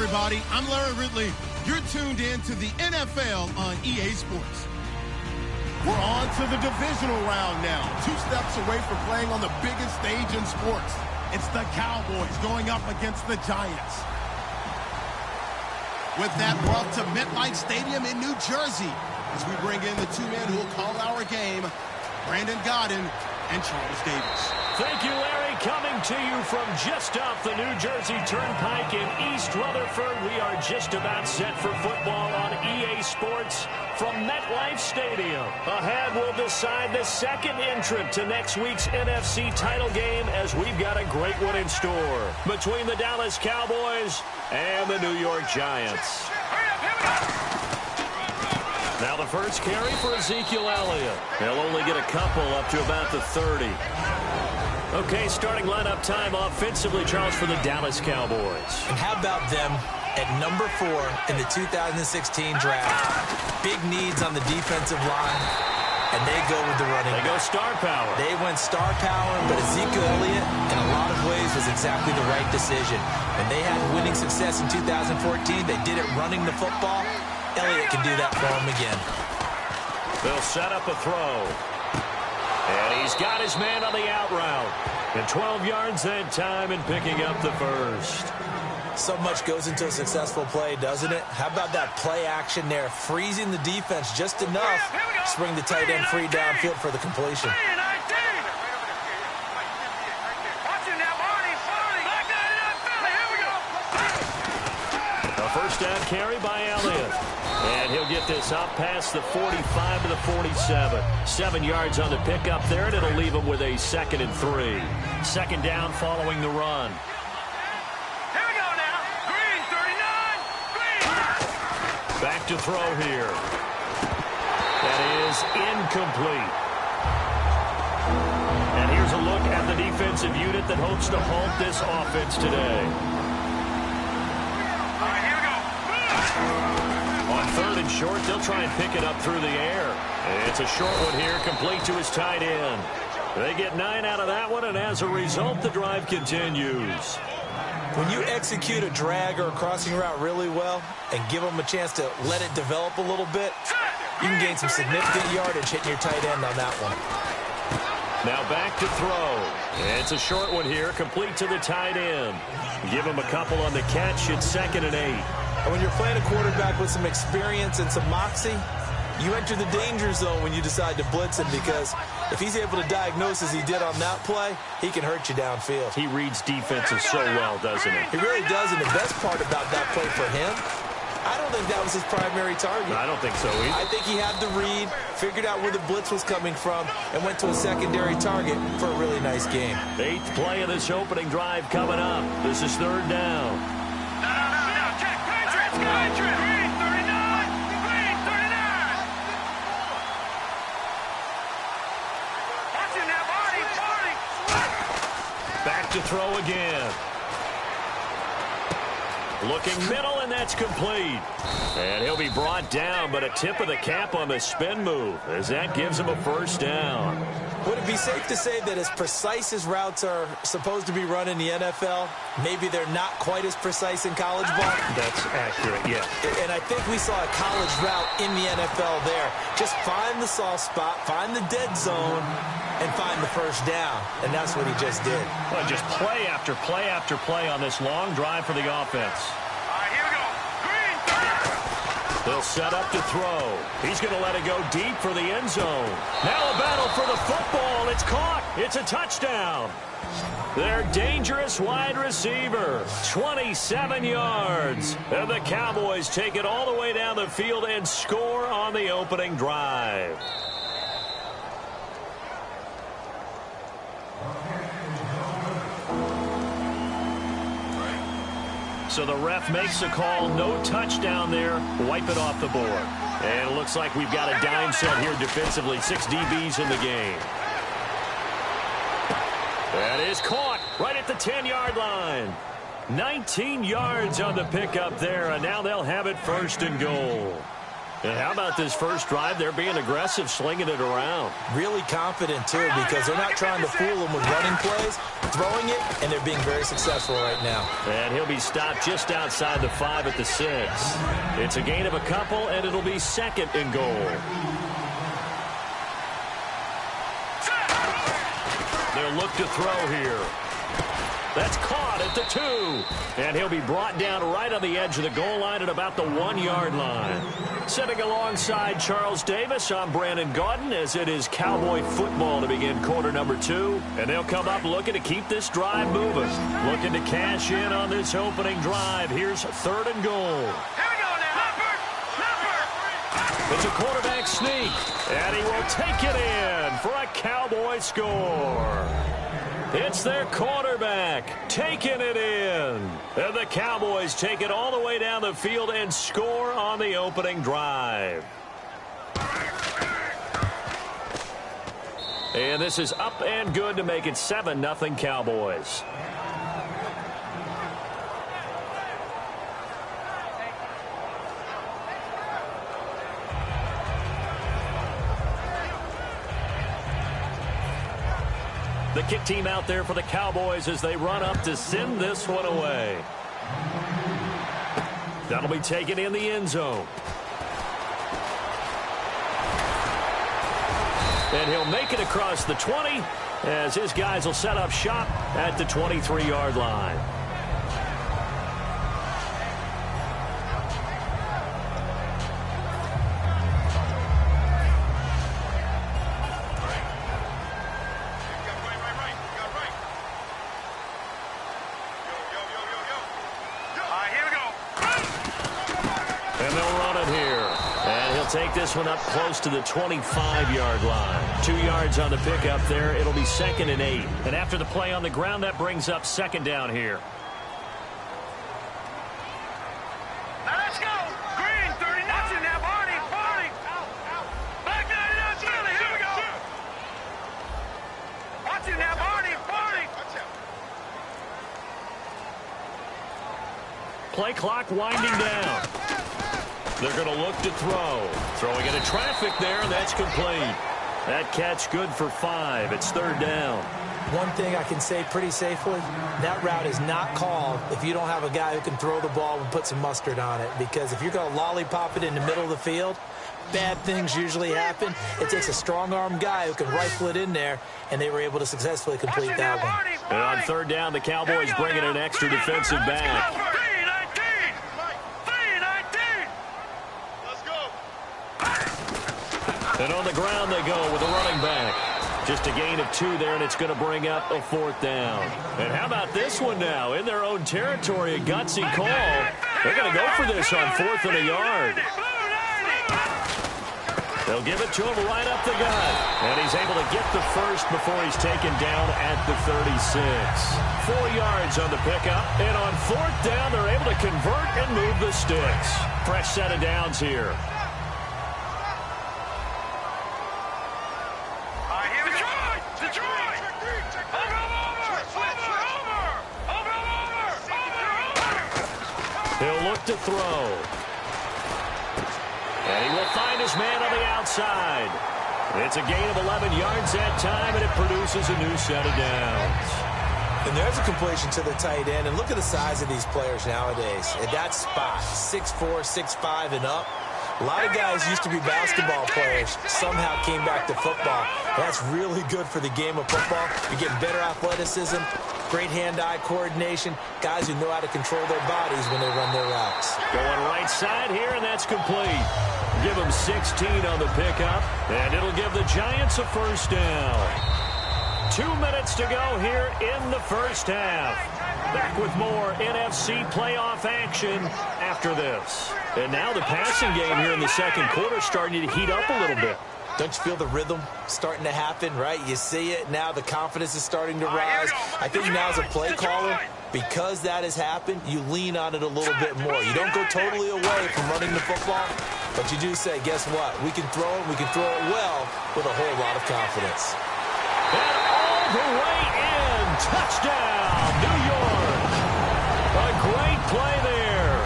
everybody. I'm Larry Ridley. You're tuned in to the NFL on EA Sports. We're on to the divisional round now. 2 steps away from playing on the biggest stage in sports. It's the Cowboys going up against the Giants. With that brought to MetLife Stadium in New Jersey, as we bring in the 2 men who will call our game, Brandon Gaudin and Charles Davis. Thank you, Larry. Coming to you from just off the New Jersey Turnpike in East Rutherford. We are just about set for football on EA Sports from MetLife Stadium. Ahead, we'll decide the second entrant to next week's NFC title game, as we've got a great one in store between the Dallas Cowboys and the New York Giants. Now the first carry for Ezekiel Elliott. He'll only get a couple up to about the 30. Okay, starting lineup time offensively, Charles, for the Dallas Cowboys. And how about them at number 4 in the 2016 draft? Big needs on the defensive line, and they go with the running back. They go star power. They went star power, but Ezekiel Elliott, in a lot of ways, was exactly the right decision. When they had winning success in 2014, they did it running the football. Elliott can do that for them again. They'll set up a throw. And he's got his man on the out route. And 12 yards that time and picking up the first. So much goes into a successful play, doesn't it? How about that play action there, freezing the defense just enough to bring the tight end free downfield for the completion. A first down carry by Elliott. And he'll get this up past the 45 to the 47. 7 yards on the pickup there, and it'll leave him with a 2nd and 3. Second down following the run. Here we go now. Green, 39. Green. Back to throw here. That is incomplete. And here's a look at the defensive unit that hopes to halt this offense today. On 3rd and short, they'll try and pick it up through the air. And it's a short one here, complete to his tight end. They get 9 out of that one, and as a result, the drive continues. When you execute a drag or a crossing route really well and give them a chance to let it develop a little bit, you can gain some significant yardage hitting your tight end on that one. Now back to throw. It's a short one here, complete to the tight end. Give him a couple on the catch. It's 2nd and 8. And when you're playing a quarterback with some experience and some moxie, you enter the danger zone when you decide to blitz him, because if he's able to diagnose as he did on that play, he can hurt you downfield. He reads defenses so well, doesn't he? He really does, and the best part about that play for him, I don't think that was his primary target. I don't think so either. I think he had the read, figured out where the blitz was coming from, and went to a secondary target for a really nice game. 8th play of this opening drive coming up. This is 3rd down. Green, 39. Green, 39. Watching that body. Back to throw again. Looking middle, and that's complete. And he'll be brought down, but a tip of the cap on the spin move, as that gives him a first down. Would it be safe to say that as precise as routes are supposed to be run in the NFL, maybe they're not quite as precise in college ball? That's accurate, yeah. And I think we saw a college route in the NFL there. Just find the soft spot, find the dead zone, and find the first down. And that's what he just did. Well, just play after play after play on this long drive for the offense. All right, here we go. Green, 30. They'll set up to throw. He's going to let it go deep for the end zone. Now a battle for the football. It's caught. It's a touchdown. Their dangerous wide receiver, 27 yards. And the Cowboys take it all the way down the field and score on the opening drive. So the ref makes a call. No touchdown there. Wipe it off the board. And it looks like we've got a dime set here defensively. 6 DBs in the game. That is caught right at the 10-yard line. 19 yards on the pickup there, and now they'll have it 1st and goal. And how about this first drive? They're being aggressive, slinging it around. Really confident, too, because they're not trying to fool them with running plays, throwing it, and they're being very successful right now. And he'll be stopped just outside the 5 at the 6. It's a gain of a couple, and it'll be 2nd and goal. They'll look to throw here. That's caught at the 2. And he'll be brought down right on the edge of the goal line at about the 1-yard line. Sitting alongside Charles Davis, I'm Brandon Gaudin, as it is Cowboy football to begin quarter number 2. And they'll come up looking to keep this drive moving. Looking to cash in on this opening drive. Here's 3rd and goal. Here we go now. It's a quarterback sneak. And he will take it in for a Cowboy score. It's their quarterback taking it in. And the Cowboys take it all the way down the field and score on the opening drive. And this is up and good to make it 7-0 Cowboys. The kick team out there for the Cowboys as they run up to send this one away. That'll be taken in the end zone. And he'll make it across the 20 as his guys will set up shop at the 23-yard line. Take this one up close to the 25-yard line. 2 yards on the pickup there. It'll be 2nd and 8. And after the play on the ground, that brings up 2nd down here. Now let's go. Green, 39. Watch it now, Barney. Back 99, Philly. Here we go. Watch it now, Barney. Play clock winding down. They're going to look to throw. Throwing into traffic there, and that's complete. That catch good for 5. It's 3rd down. One thing I can say pretty safely, that route is not called if you don't have a guy who can throw the ball and put some mustard on it. Because if you're going to lollipop it in the middle of the field, bad things usually happen. It takes a strong-arm guy who can rifle it in there, and they were able to successfully complete that one. And on 3rd down, the Cowboys bring in an extra defensive back. And on the ground they go with a running back. Just a gain of 2 there, and it's going to bring up a 4th down. And how about this one now? In their own territory, a gutsy call. They're going to go for this on 4th and a yard. They'll give it to him right up the gut. And he's able to get the first before he's taken down at the 36. 4 yards on the pickup. And on 4th down, they're able to convert and move the sticks. Fresh set of downs here. He'll look to throw. And he will find his man on the outside. It's a gain of 11 yards that time, and it produces a new set of downs. And there's a completion to the tight end. And look at the size of these players nowadays. At that spot, 6'4", 6'5", and up. A lot of guys used to be basketball players, somehow came back to football. That's really good for the game of football. You're getting better athleticism, great hand-eye coordination, guys who know how to control their bodies when they run their routes. Going right side here, and that's complete. Give them 16 on the pickup, and it'll give the Giants a 1st down. 2 minutes to go here in the first half. Back with more NFC playoff action after this. And now the passing game here in the second quarter starting to heat up a little bit. Don't you feel the rhythm starting to happen, right? You see it now. The confidence is starting to rise. I think now as a play caller, because that has happened, you lean on it a little bit more. You don't go totally away from running the football, but you do say, guess what? We can throw it. We can throw it well with a whole lot of confidence. And all the way in. Touchdown, New York. A great play there.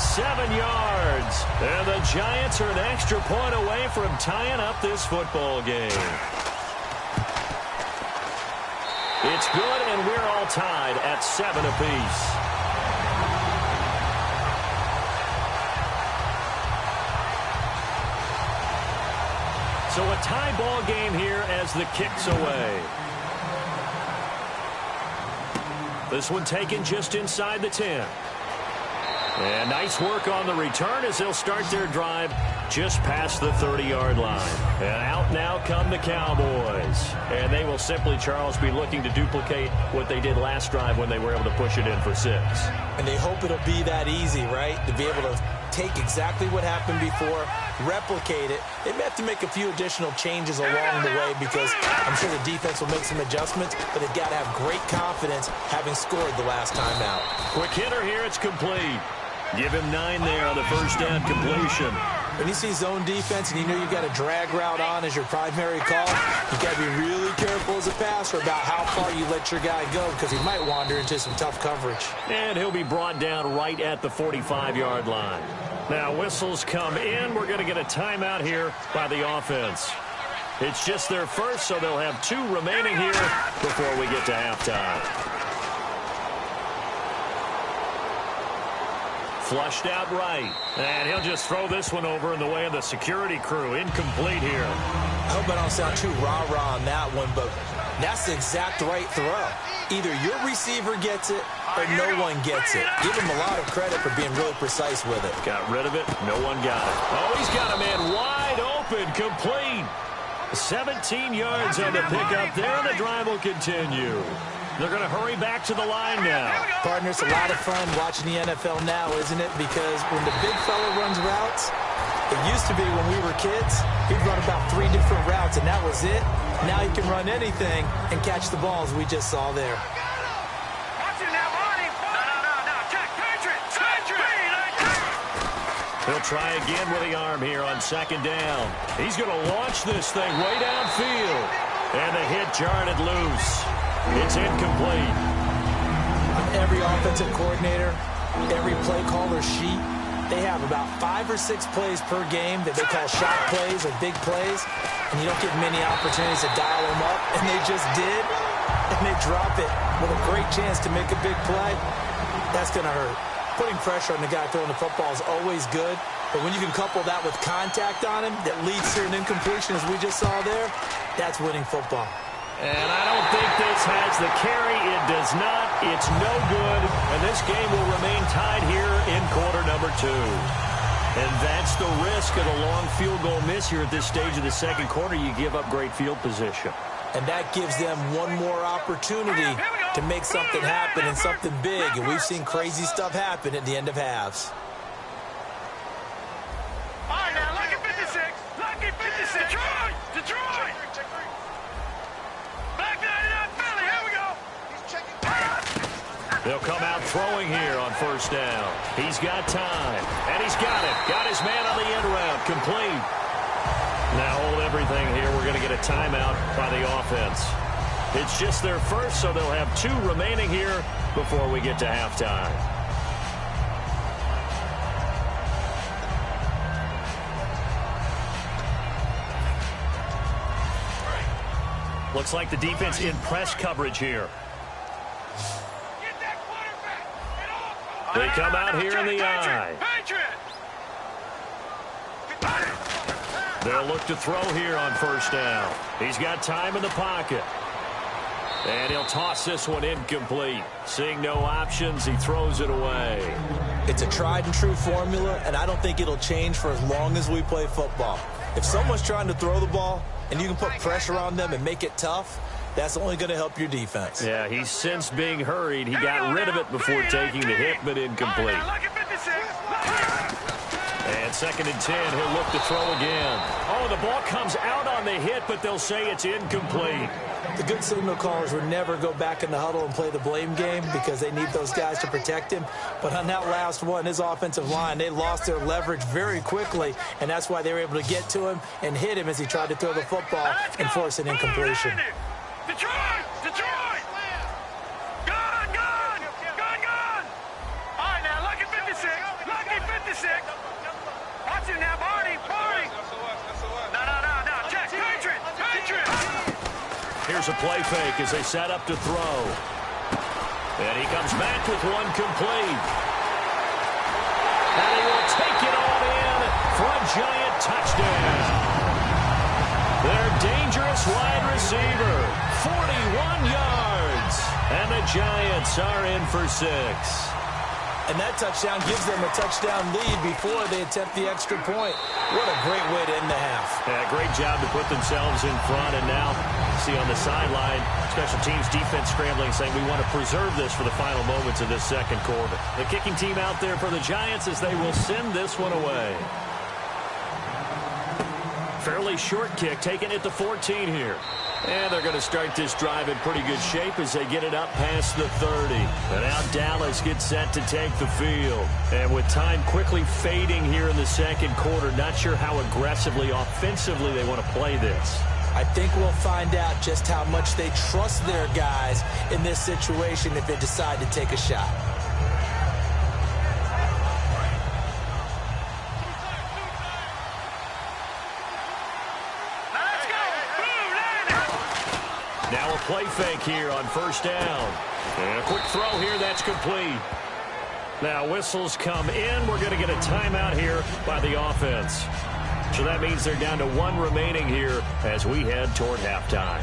7 yards. And the Giants are an extra point away from tying up this football game. It's good, and we're all tied at 7 apiece. So a tie ball game here as the kick's away. This one taken just inside the 10. And nice work on the return as they'll start their drive just past the 30-yard line. And out now come the Cowboys. And they will simply, Charles, be looking to duplicate what they did last drive when they were able to push it in for 6. And they hope it'll be that easy, right? To be able to take exactly what happened before, replicate it. They may have to make a few additional changes along the way because I'm sure the defense will make some adjustments, but they've got to have great confidence having scored the last time out. Quick hitter here, it's complete. Give him 9 there on the first down completion. When you see zone defense and you know you've got a drag route on as your primary call, you've got to be really careful as a passer about how far you let your guy go because he might wander into some tough coverage. And he'll be brought down right at the 45-yard line. Now whistles come in. We're going to get a timeout here by the offense. It's just their first, so they'll have 2 remaining here before we get to halftime. Flushed out right. And he'll just throw this one over in the way of the security crew. Incomplete here. I hope I don't sound too rah-rah on that one, but that's the exact right throw. Either your receiver gets it or no one gets it. Give him a lot of credit for being really precise with it. Got rid of it. No one got it. Oh, he's got a man wide open. Complete. 17 yards on the pickup there, and the drive will continue. They're going to hurry back to the line now. Partner, it's a lot of fun watching the NFL now, isn't it? Because when the big fella runs routes, it used to be when we were kids, he'd run about 3 different routes, and that was it. Now he can run anything and catch the balls we just saw there. He'll try again with the arm here on second down. He's going to launch this thing way downfield. And the hit jarred it loose. It's incomplete. Every offensive coordinator, every play caller sheet, they have about 5 or 6 plays per game that they call shot plays or big plays, and you don't get many opportunities to dial them up, and they just did, and they drop it with a great chance to make a big play. That's going to hurt. Putting pressure on the guy throwing the football is always good, but when you can couple that with contact on him that leads to an incompletion, as we just saw there, that's winning football. And I don't think this has the carry. It does not. It's no good. And this game will remain tied here in quarter number 2. And that's the risk of a long field goal miss here at this stage of the second quarter. You give up great field position. And that gives them one more opportunity to make something happen and something big. And we've seen crazy stuff happen at the end of halves. All right, now, lucky 56. Lucky 56. Detroit. Back 99 Philly. Here we go. They'll come out throwing here on first down. He's got time. And he's got it. Got his man on the end route. Complete. Now hold everything here. We're going to get a timeout by the offense. It's just their first, so they'll have 2 remaining here before we get to halftime. Looks like the defense in press coverage here. They come out here in the eye. They'll look to throw here on first down. He's got time in the pocket. And he'll toss this one incomplete. Seeing no options, he throws it away. It's a tried and true formula, and I don't think it'll change for as long as we play football. If someone's trying to throw the ball and you can put pressure on them and make it tough, that's only going to help your defense. Yeah, he's since being hurried. He got rid of it before taking the hit, but incomplete. And second and 10, he'll look to throw again. Oh, the ball comes out on the hit, but they'll say it's incomplete. The good signal callers would never go back in the huddle and play the blame game because they need those guys to protect him. But on that last one, his offensive line, they lost their leverage very quickly, and that's why they were able to get to him and hit him as he tried to throw the football and force an incompletion. Detroit! Gone! All right, now, lucky 56. Lucky 56. Here's a play fake as they set up to throw. And he comes back with one complete. And he will take it on in for a giant touchdown. Their dangerous wide receiver, 41 yards. And the Giants are in for 6. And that touchdown gives them a touchdown lead before they attempt the extra point. What a great way to end the half. Yeah, great job to put themselves in front. And now, see on the sideline, special teams defense scrambling, saying we want to preserve this for the final moments of this second quarter. The kicking team out there for the Giants as they will send this one away. Fairly short kick, taking it to 14 here. And they're going to start this drive in pretty good shape as they get it up past the 30. And now Dallas gets set to take the field. And with time quickly fading here in the second quarter, not sure how aggressively, offensively they want to play this. I think we'll find out just how much they trust their guys in this situation if they decide to take a shot. Now a play fake here on first down. And a quick throw here, that's complete. Now whistles come in. We're going to get a timeout here by the offense. So that means they're down to 1 remaining here as we head toward halftime.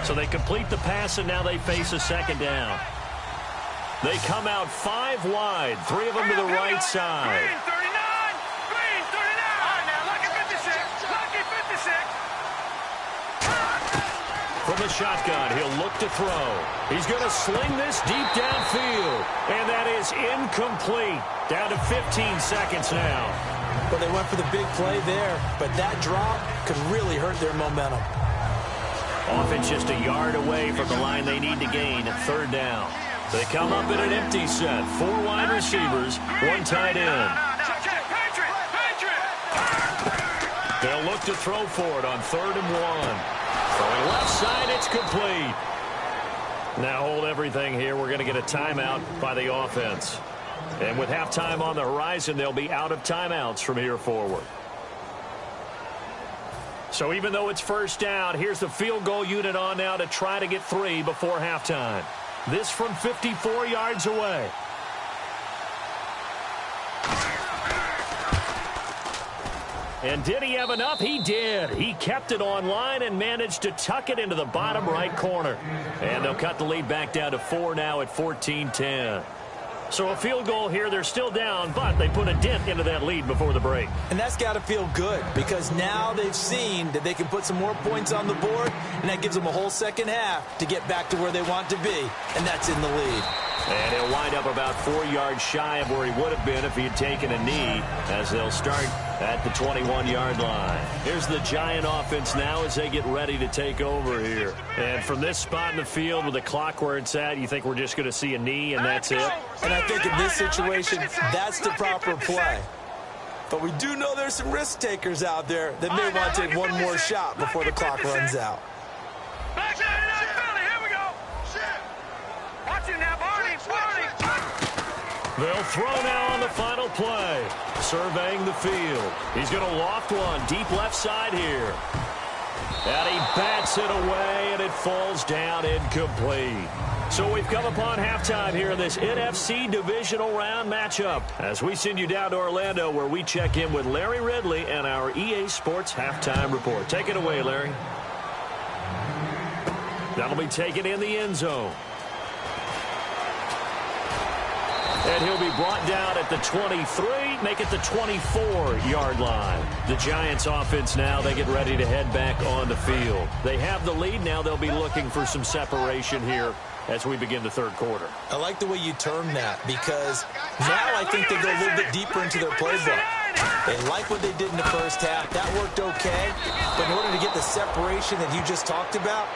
So they complete the pass, and now they face a second down. They come out 5 wide, 3 of them to the right side. From the shotgun, he'll look to throw. He's going to sling this deep downfield. And that is incomplete. Down to 15 seconds now. Well, they went for the big play there, but that drop could really hurt their momentum. Offense just a yard away from the line they need to gain at third down. They come up in an empty set. 4 wide receivers, 1 tight end. They'll look to throw for it on 3rd and 1. Throwing left side, it's complete. Now hold everything here. We're going to get a timeout by the offense. And with halftime on the horizon, they'll be out of timeouts from here forward. So even though it's first down, here's the field goal unit on now to try to get 3 before halftime. This from 54 yards away. And did he have enough? He did. He kept it online and managed to tuck it into the bottom right corner. And they'll cut the lead back down to 4 now at 14-10. So a field goal here. They're still down, but they put a dent into that lead before the break. And that's got to feel good because now they've seen that they can put some more points on the board, and that gives them a whole second half to get back to where they want to be, and that's in the lead. And he'll wind up about 4 yards shy of where he would have been if he had taken a knee as they'll start at the 21-yard line. Here's the Giant offense now as they get ready to take over here. And from this spot in the field with the clock where it's at, you think we're just going to see a knee and that's it? And I think in this situation, that's the proper play. But we do know there's some risk takers out there that may want to take one more shot before the clock runs out. They'll throw now on the final play. Surveying the field. He's going to loft one deep left side here. And he bats it away, and it falls down incomplete. So we've come upon halftime here in this NFC Divisional Round matchup as we send you down to Orlando where we check in with Larry Ridley and our EA Sports Halftime Report. Take it away, Larry. That'll be taken in the end zone. And he'll be brought down at the 23, make it the 24-yard line. The Giants offense now, they get ready to head back on the field. They have the lead. Now they'll be looking for some separation here as we begin the third quarter. I like the way you term that because now I think they go a little bit deeper into their playbook. They like what they did in the first half. That worked okay. But in order to get the separation that you just talked about,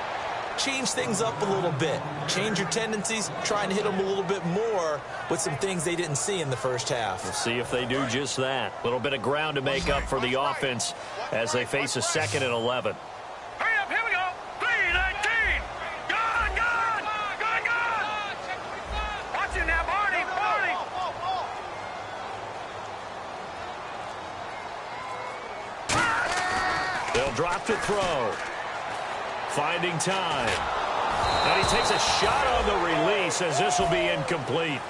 change things up a little bit. Change your tendencies, try and hit them a little bit more with some things they didn't see in the first half. We'll see if they do just that. A little bit of ground to make up for the offense as they face a 2nd and 11. Hurry up, here we go. 3-19. Gone. Watch it now, Barney. drop to throw. Finding time. And he takes a shot on the release as this will be incomplete.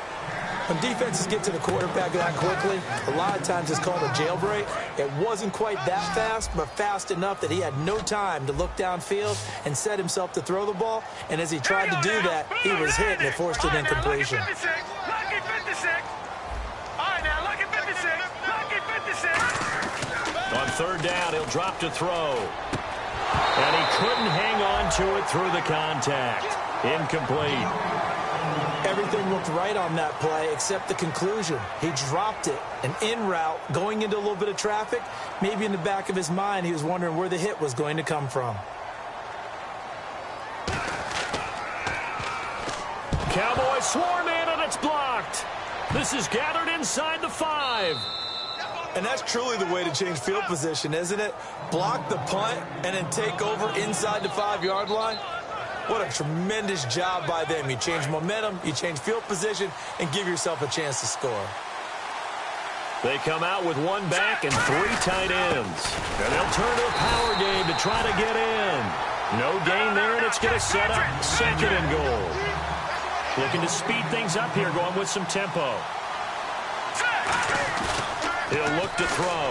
When defenses get to the quarterback that quickly, a lot of times it's called a jailbreak. It wasn't quite that fast, but fast enough that he had no time to look downfield and set himself to throw the ball. And as he tried to do that, he was hit and it forced an incompletion. Lucky 56. All right, now, lucky 56. Lucky 56. On third down, he'll drop to throw. And he couldn't hang on to it through the contact. Incomplete. Everything looked right on that play except the conclusion. He dropped it, an in route, going into a little bit of traffic. Maybe in the back of his mind, he was wondering where the hit was going to come from. Cowboys swarm in, and it's blocked. This is gathered inside the 5. And that's truly the way to change field position, isn't it? Block the punt and then take over inside the 5-yard line. What a tremendous job by them. You change momentum, you change field position, and give yourself a chance to score. They come out with one back and 3 tight ends. And they'll turn to a power game to try to get in. No gain there, and it's going to set up 2nd and goal. Looking to speed things up here, going with some tempo. He'll look to throw.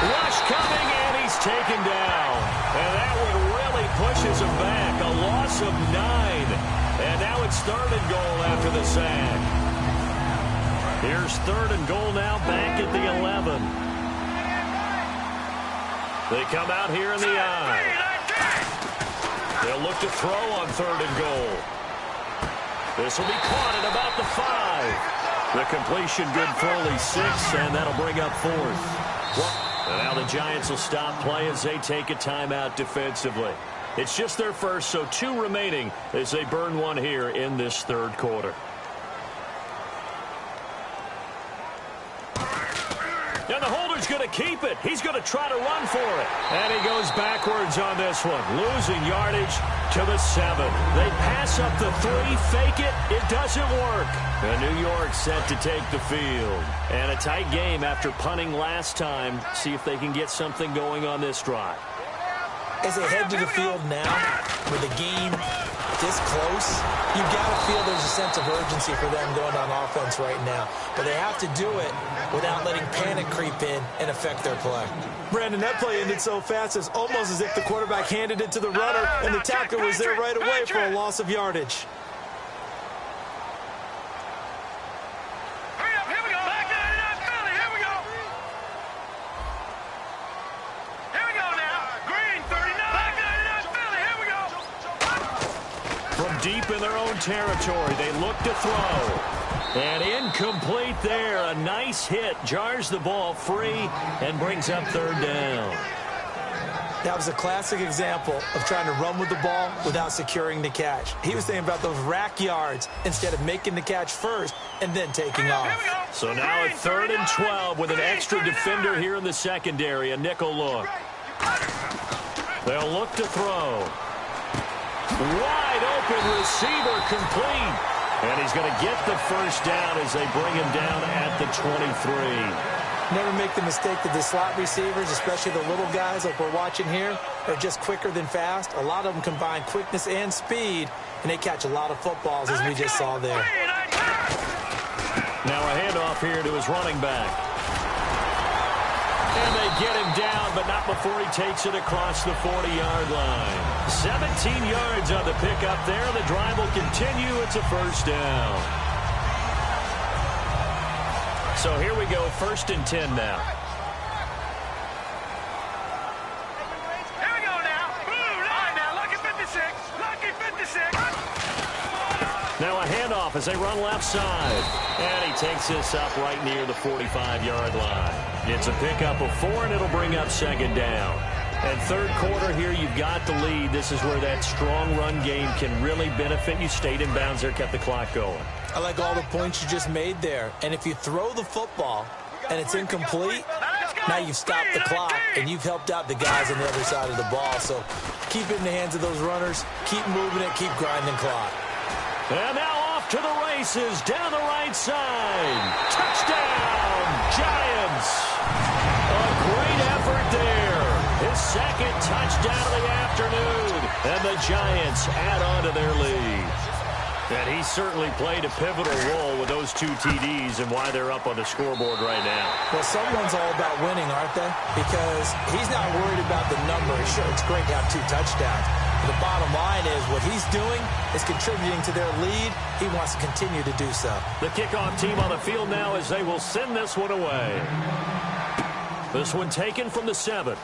Rush coming, and he's taken down. And that one really pushes him back. A loss of 9. And now it's 3rd and goal after the sack. Here's 3rd and goal now, back at the 11. They come out here in the I. They'll look to throw on 3rd and goal. This will be caught at about the 5. The completion good for only 6, and that'll bring up 4th. And now the Giants will stop play as they take a timeout defensively. It's just their first, so 2 remaining as they burn one here in this 3rd quarter. And the holder's going to keep it. He's going to try to run for it. And he goes backwards on this one, losing yardage to the 7. They pass up the 3, fake it. It doesn't work. And New York set to take the field. And a tight game after punting last time. See if they can get something going on this drive. As they head to the field now, with the game this close, you've got to feel there's a sense of urgency for them going on offense right now. But they have to do it without letting panic creep in and affect their play. Brandon, that play ended so fast, it's almost as if the quarterback handed it to the runner and the tackler was there right away for a loss of yardage. Deep in their own territory, they look to throw. And incomplete there. A nice hit. Jars the ball free and brings up 3rd down. That was a classic example of trying to run with the ball without securing the catch. He was thinking about those rack yards instead of making the catch first and then taking off. So now at 3rd and 12 with an extra defender here in the secondary. A nickel look. They'll look to throw. Wide open receiver, complete. And he's going to get the 1st down as they bring him down at the 23. Never make the mistake that the slot receivers, especially the little guys like we're watching here, are just quicker than fast. A lot of them combine quickness and speed, and they catch a lot of footballs, as we just saw there. Now a handoff here to his running back. And they get him down, but not before he takes it across the 40-yard line. 17 yards on the pickup there. The drive will continue. It's a 1st down. So here we go, 1st and 10 now. Here we go now. All right, now, lucky 56. Lucky 56. Now a handoff as they run left side. And he takes this up right near the 45-yard line. It's a pickup of 4, and it'll bring up 2nd down. And 3rd quarter here, you've got the lead. This is where that strong run game can really benefit you. Stayed in bounds there, kept the clock going. I like all the points you just made there. And if you throw the football and it's incomplete, now you've stopped the clock and you've helped out the guys on the other side of the ball. So keep it in the hands of those runners. Keep moving it. Keep grinding clock. And now off to the races down the right side. Touchdown, Giants. A great effort there. His second touchdown of the afternoon. And the Giants add on to their lead. And he certainly played a pivotal role with those 2 TDs and why they're up on the scoreboard right now. Well, someone's all about winning, aren't they? Because he's not worried about the numbers. Sure, it's great to have 2 touchdowns. But the bottom line is what he's doing is contributing to their lead. He wants to continue to do so. The kickoff team on the field now as they will send this one away. This one taken from the 7.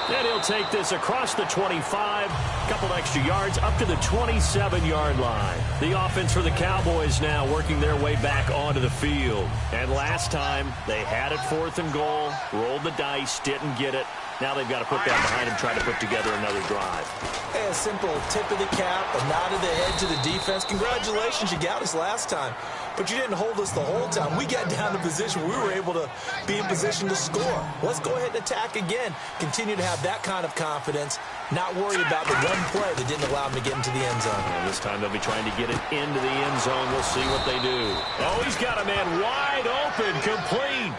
And he'll take this across the 25, a couple extra yards up to the 27-yard line. The offense for the Cowboys now working their way back onto the field. And last time they had it 4th and goal, rolled the dice, didn't get it. Now they've got to put that behind them, try to put together another drive. Hey, a simple tip of the cap, a nod of the head to the defense. Congratulations, you got us last time. But you didn't hold us the whole time. We got down to position. We were able to be in position to score. Let's go ahead and attack again. Continue to have that kind of confidence. Not worry about the one play that didn't allow them to get into the end zone. And this time they'll be trying to get it into the end zone. We'll see what they do. Oh, he's got a man wide open, complete.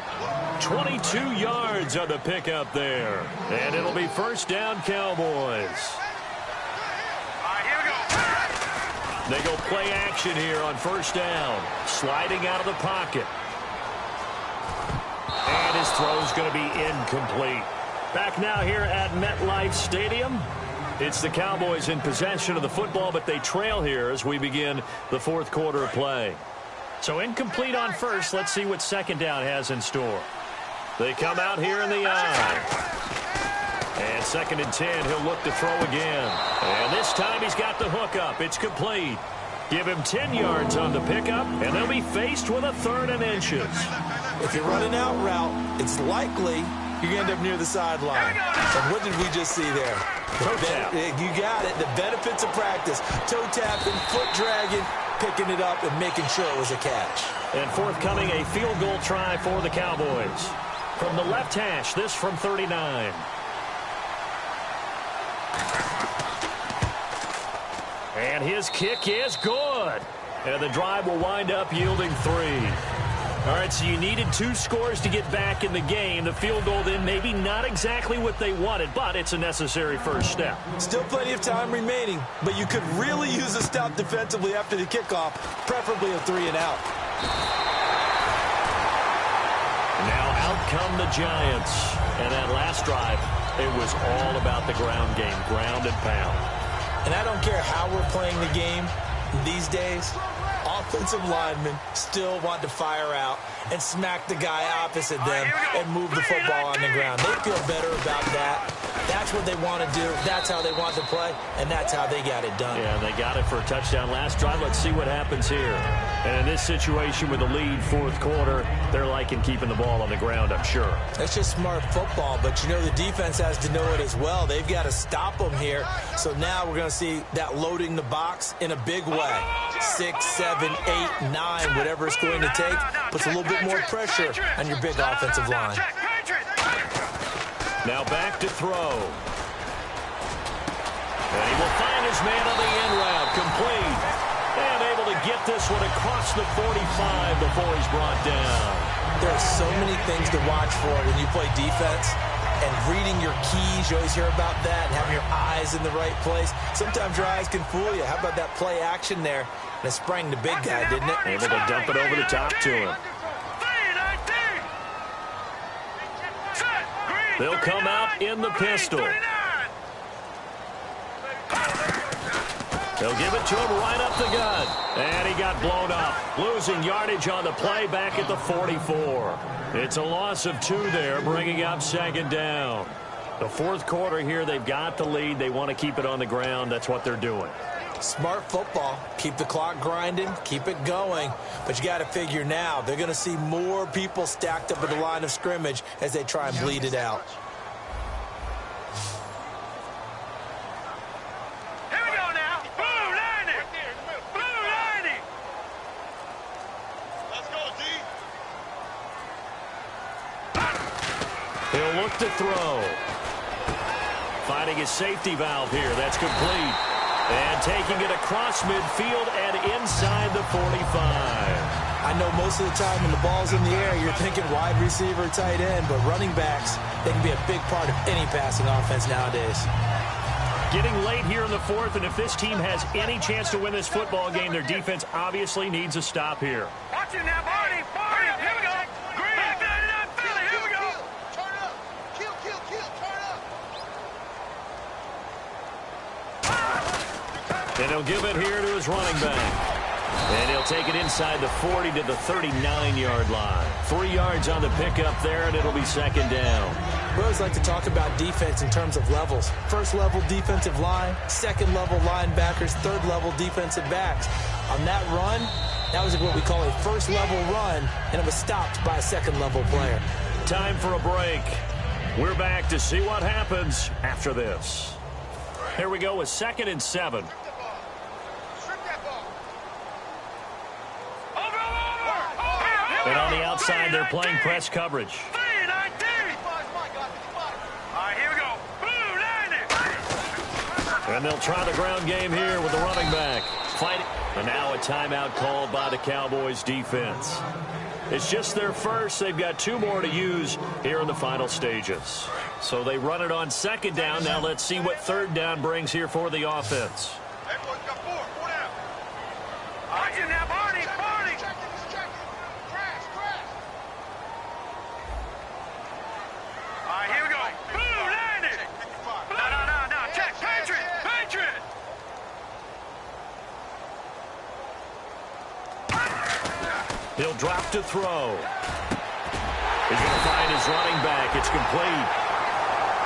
22 yards on the pickup there. And it'll be first down, Cowboys. They go play action here on first down. Sliding out of the pocket. And his throw's going to be incomplete. Back now here at MetLife Stadium. It's the Cowboys in possession of the football, but they trail here as we begin the 4th quarter of play. So incomplete on first. Let's see what second down has in store. They come out here in the eye. And 2nd and 10, he'll look to throw again. And this time he's got the hook up. It's complete. Give him 10 yards on the pickup, and they'll be faced with a 3rd and inches. If you're running out route, it's likely you're going to end up near the sideline. And what did we just see there? Toe tap. You got it. The benefits of practice. Toe tapping, foot dragging, picking it up, and making sure it was a catch. And forthcoming, a field goal try for the Cowboys. From the left hash, this from 39. And his kick is good. And the drive will wind up yielding 3. All right, so you needed 2 scores to get back in the game. The field goal then maybe not exactly what they wanted, but it's a necessary first step. Still plenty of time remaining, but you could really use a stop defensively after the kickoff, preferably a 3 and out. Now out come the Giants. And that last drive, it was all about the ground game, ground and pound. And I don't care how we're playing the game these days, offensive linemen still want to fire out and smack the guy opposite them and move the football on the ground. They feel better about that. That's what they want to do. That's how they want to play, and that's how they got it done. Yeah, they got it for a touchdown last drive. Let's see what happens here. And in this situation with the lead 4th quarter, they're liking keeping the ball on the ground, I'm sure. That's just smart football, but you know the defense has to know it as well. They've got to stop them here. So now we're going to see that loading the box in a big way. 6, 7, 8, 9, whatever it's going to take, puts a little bit more pressure on your big offensive line. Now back to throw. And he will find his man on the end route, complete. And able to get this one across the 45 before he's brought down. There are so many things to watch for when you play defense. And reading your keys, you always hear about that, and having your eyes in the right place. Sometimes your eyes can fool you. How about that play action there? And it sprang the big guy, didn't it? Able to dump it over the top to him. They'll come out in the pistol. They'll give it to him right up the gut. And he got blown up. Losing yardage on the play back at the 44. It's a loss of 2 there, bringing up 2nd down. The 4th quarter here, they've got the lead. They want to keep it on the ground. That's what they're doing. Smart football. Keep the clock grinding. Keep it going. But you got to figure now, they're going to see more people stacked up at the line of scrimmage as they try and bleed it out. Here we go now. Blue lining. Blue lining. Let's go, D. He'll look to throw. Finding his safety valve here. That's complete. And taking it across midfield and inside the 45. I know most of the time when the ball's in the air, you're thinking wide receiver, tight end, but running backs, they can be a big part of any passing offense nowadays. Getting late here in the fourth, and if this team has any chance to win this football game, their defense obviously needs a stop here. Watch it now, Barney. Barney, here we go. Green. Back 99, Philly, here we go. Turn up. Kill, turn up. And he'll give it here to his running back. And he'll take it inside the 40 to the 39-yard line. 3 yards on the pickup there, and it'll be second down. We always like to talk about defense in terms of levels. First-level defensive line, second-level linebackers, third-level defensive backs. On that run, that was what we call a first-level run, and it was stopped by a second-level player. Time for a break. We're back to see what happens after this. Here we go with 2nd and 7. And on the outside, they're playing press coverage. 3-19. All right, here we go. Blue 90. And they'll try the ground game here with the running back. Fighting. And now a timeout called by the Cowboys defense. It's just their first. They've got 2 more to use here in the final stages. So they run it on 2nd down. Now let's see what 3rd down brings here for the offense. Everyone's got 4 down. Watch it now, Barney. All right, here we go. Blue 90. No. Check. Patriot. He'll drop to throw. He's going to find his running back. It's complete.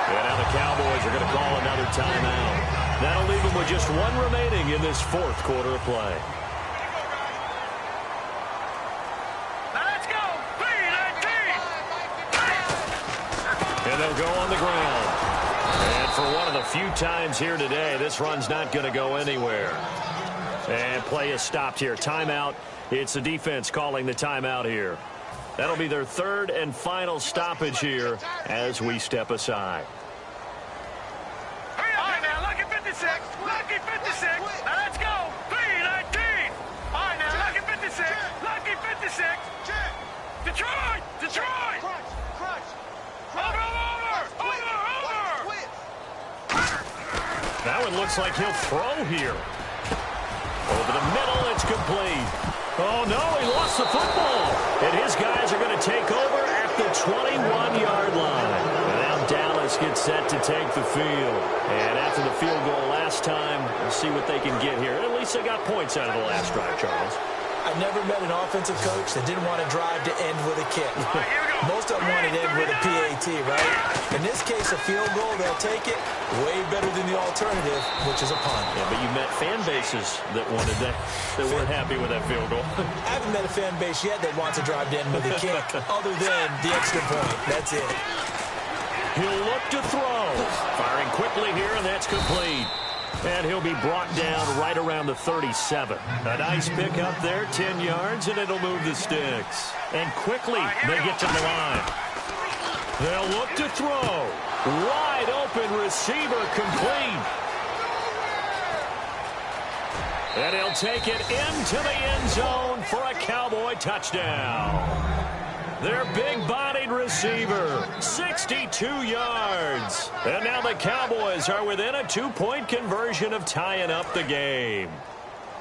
And now the Cowboys are going to call another timeout. That'll leave them with just 1 remaining in this 4th quarter of play. Now let's go. 3-19. And they'll go on the ground. And for one of the few times here today, this run's not going to go anywhere. And play is stopped here. Timeout. It's the defense calling the timeout here. That'll be their 3rd and final stoppage here as we step aside. All right, now, lucky 56. Lucky 56. Now let's go. 3-19. All right, now, lucky 56. Lucky 56. Detroit. Crunch. Over. That one looks like he'll throw here. Over the middle, it's complete. Oh, no, he lost the football. And his guys are going to take over at the 21-yard line. And now Dallas gets set to take the field. And after the field goal last time, we'll see what they can get here. At least they got points out of the last drive, Charles. I've never met an offensive coach that didn't want to drive to end with a kick. Most of them want to end with a PAT, right? In this case, a field goal, they'll take it. Way better than the alternative, which is a punt. Yeah, but you met fan bases that wanted that weren't happy with that field goal. I haven't met a fan base yet that wants to drive to end with a kick, other than the extra point. That's it. He'll look to throw. Firing quickly here, and that's complete. And he'll be brought down right around the 37. A nice pick up there, 10 yards, and it'll move the sticks. And quickly, they get to the line. They'll look to throw. Wide open receiver complete. And he'll take it into the end zone for a Cowboy touchdown. Their big-bodied receiver, 62 yards. And now the Cowboys are within a 2-point conversion of tying up the game.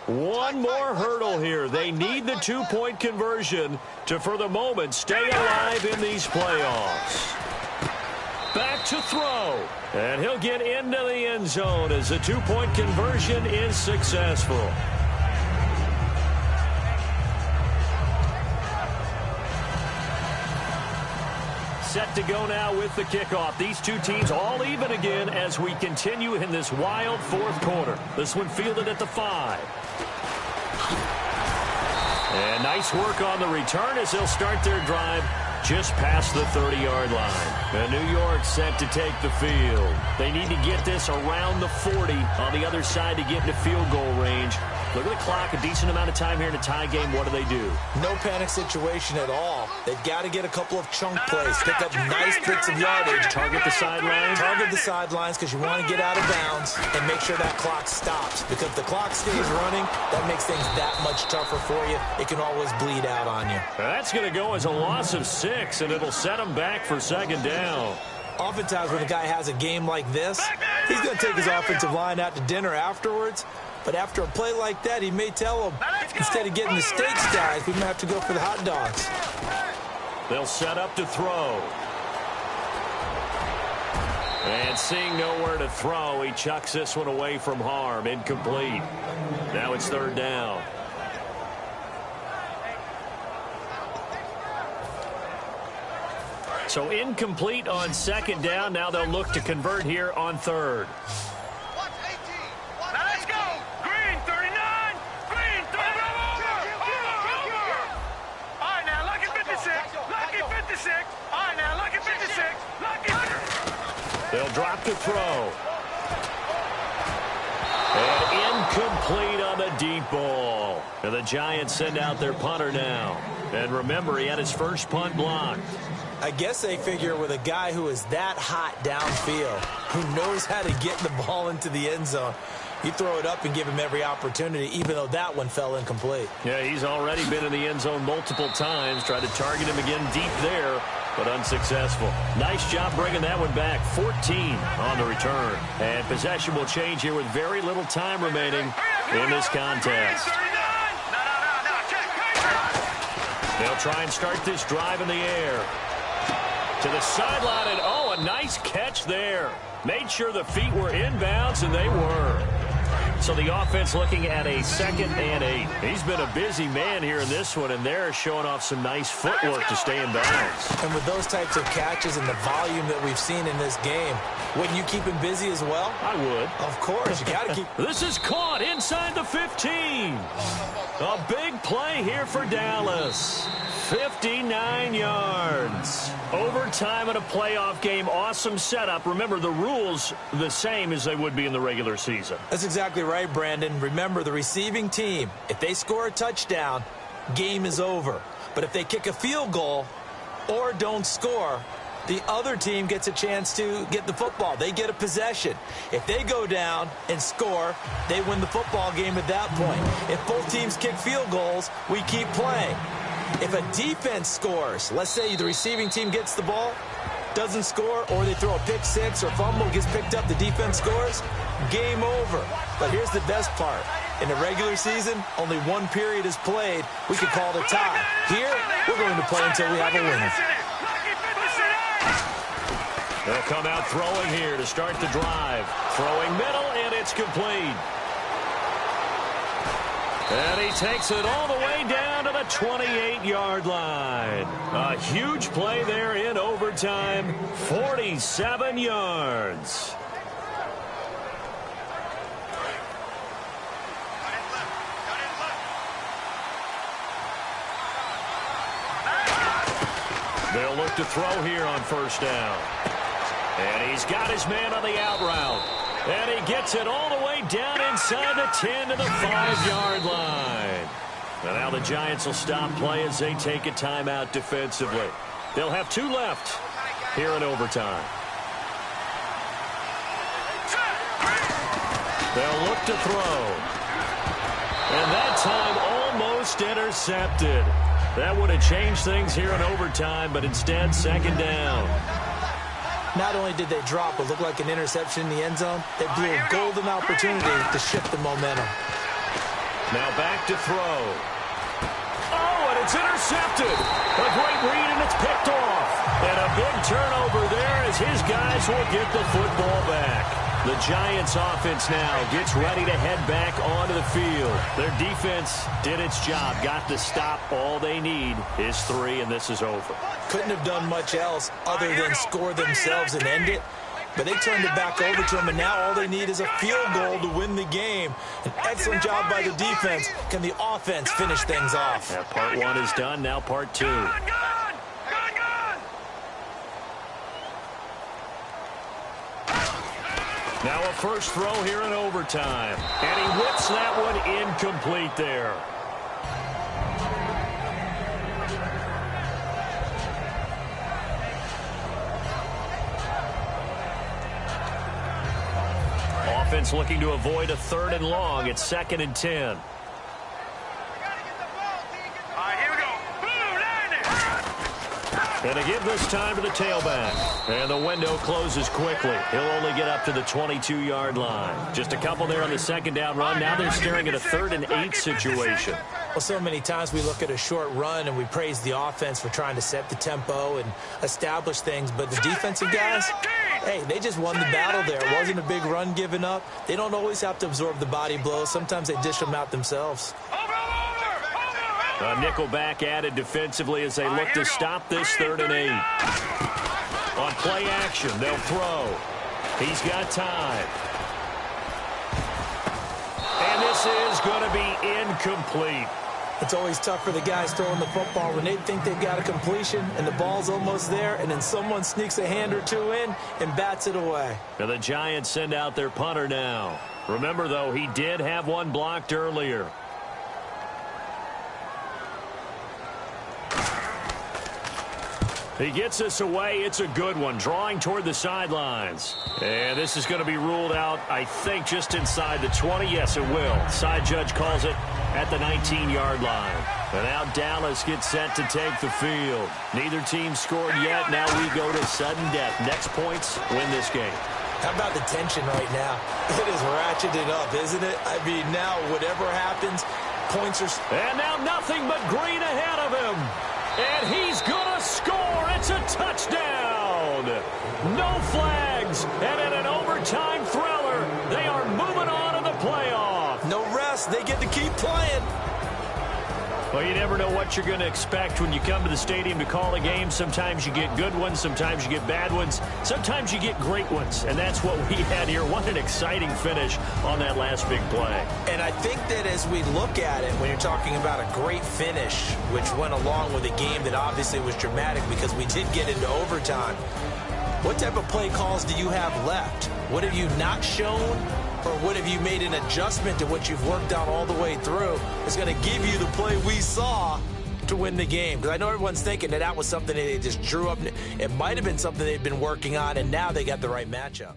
One more hurdle here. They need the 2-point conversion to, for the moment, stay alive in these playoffs. Back to throw. And he'll get into the end zone as the 2-point conversion is successful. Set to go now with the kickoff. These two teams all even again as we continue in this wild 4th quarter. This one fielded at the 5. And nice work on the return as they'll start their drive just past the 30-yard line. And New York set to take the field. They need to get this around the 40 on the other side to get into field goal range. Look at the clock, a decent amount of time here in a tie game. What do? No panic situation at all. They've got to get a couple of chunk plays, pick up nice bits of yardage. Target the sidelines. Target the sidelines because you want to get out of bounds and make sure that clock stops. Because if the clock stays running, that makes things that much tougher for you. It can always bleed out on you. That's going to go as a loss of 6, and it'll set them back for second down. Oftentimes when a guy has a game like this, he's going to take his offensive line out to dinner afterwards. But after a play like that, he may tell them, instead of getting the steaks, guys, we might have to go for the hot dogs. They'll set up to throw. And seeing nowhere to throw, he chucks this one away from harm. Incomplete. Now it's third down. So incomplete on second down. Now they'll look to convert here on third. Now let's go. Green, 39. Green, 39. All right, now, lucky 56. Lucky 56. All right, now, lucky 56. Lucky. They'll drop to throw. And incomplete on the deep ball. And the Giants send out their punter now. And remember, he had his first punt blocked. I guess they figure with a guy who is that hot downfield, who knows how to get the ball into the end zone, you throw it up and give him every opportunity, even though that one fell incomplete. Yeah, he's already been in the end zone multiple times. Tried to target him again deep there, but unsuccessful. Nice job bringing that one back. 14 on the return. And possession will change here with very little time remaining in this contest. They'll try and start this drive in the air. To the sideline, and oh, a nice catch there. Made sure the feet were inbounds, and they were. So the offense looking at a 2nd and 8. He's been a busy man here in this one, and they're showing off some nice footwork to stay in bounds. And with those types of catches and the volume that we've seen in this game, wouldn't you keep him busy as well? I would. Of course, you got to keep. This is caught inside the 15. A big play here for Dallas. 59 yards. Overtime in a playoff game. Awesome setup. Remember, the rules the same as they would be in the regular season. That's exactly right, Brandon. Remember, the receiving team, if they score a touchdown, game is over. But if they kick a field goal or don't score, the other team gets a chance to get the football. They get a possession. If they go down and score, they win the football game at that point. If both teams kick field goals, we keep playing. If a defense scores, let's say the receiving team gets the ball, doesn't score, or they throw a pick six or fumble, gets picked up, the defense scores, game over. But here's the best part. In the regular season, only one period is played. We could call it a tie. Here, we're going to play until we have a winner. They'll come out throwing here to start the drive. Throwing middle, and it's complete. And he takes it all the way down to the 28-yard line. A huge play there in overtime. 47 yards. They'll look to throw here on first down. And he's got his man on the out route. And he gets it all the way down inside the 10 to the 5-yard line. And now the Giants will stop play as they take a timeout defensively. They'll have 2 left here in overtime. They'll look to throw. And that time almost intercepted. That would have changed things here in overtime, but instead, second down. Not only did they drop what looked like an interception in the end zone, they blew a golden opportunity to shift the momentum. Now back to throw. Oh, and it's intercepted. A great read, and it's picked off. And a big turnover there as his guys will get the football back. The Giants offense now gets ready to head back onto the field. Their defense did its job, got to stop. All they need is 3, and this is over. Couldn't have done much else other than score themselves and end it. But they turned it back over to them, and now all they need is a field goal to win the game. An excellent job by the defense. Can the offense finish things off? Yeah, part 1 is done, now part 2. Now a first throw here in overtime. And he whips that one incomplete there. Offense looking to avoid a 3rd and long. It's 2nd and 10. And to give this time to the tailback. And the window closes quickly. He'll only get up to the 22-yard line. Just a couple there on the 2nd down run. Now they're staring at a 3rd and 8 situation. Well, so many times we look at a short run and we praise the offense for trying to set the tempo and establish things. But the defensive guys, hey, they just won the battle there. It wasn't a big run given up. They don't always have to absorb the body blows. Sometimes they dish them out themselves. A nickelback added defensively as they look to stop this 3rd and 8. On play action, they'll throw. He's got time. And this is going to be incomplete. It's always tough for the guys throwing the football when they think they've got a completion and the ball's almost there, and then someone sneaks a hand or two in and bats it away. Now the Giants send out their punter now. Remember, though, he did have one blocked earlier. He gets this away. It's a good one. Drawing toward the sidelines. And this is going to be ruled out, I think, just inside the 20. Yes, it will. Side judge calls it at the 19-yard line. And now Dallas gets set to take the field. Neither team scored yet. Now we go to sudden death. Next points win this game. How about the tension right now? It is ratcheted up, isn't it? I mean, now whatever happens, points are... And now nothing but green ahead of him. And he's going to score. It's a touchdown. No flags. And in an overtime thriller, they are moving on to the playoff. No rest. They get to keep playing. Well, you never know what you're going to expect when you come to the stadium to call a game. Sometimes you get good ones. Sometimes you get bad ones. Sometimes you get great ones. And that's what we had here. What an exciting finish on that last big play. And I think that as we look at it, when you're talking about a great finish, which went along with a game that obviously was dramatic because we did get into overtime, what type of play calls do you have left? What have you not shown? Or what have you made an adjustment to what you've worked on all the way through is going to give you the play we saw to win the game? Because I know everyone's thinking that was something that they just drew up. It might have been something they've been working on, and now they got the right matchup.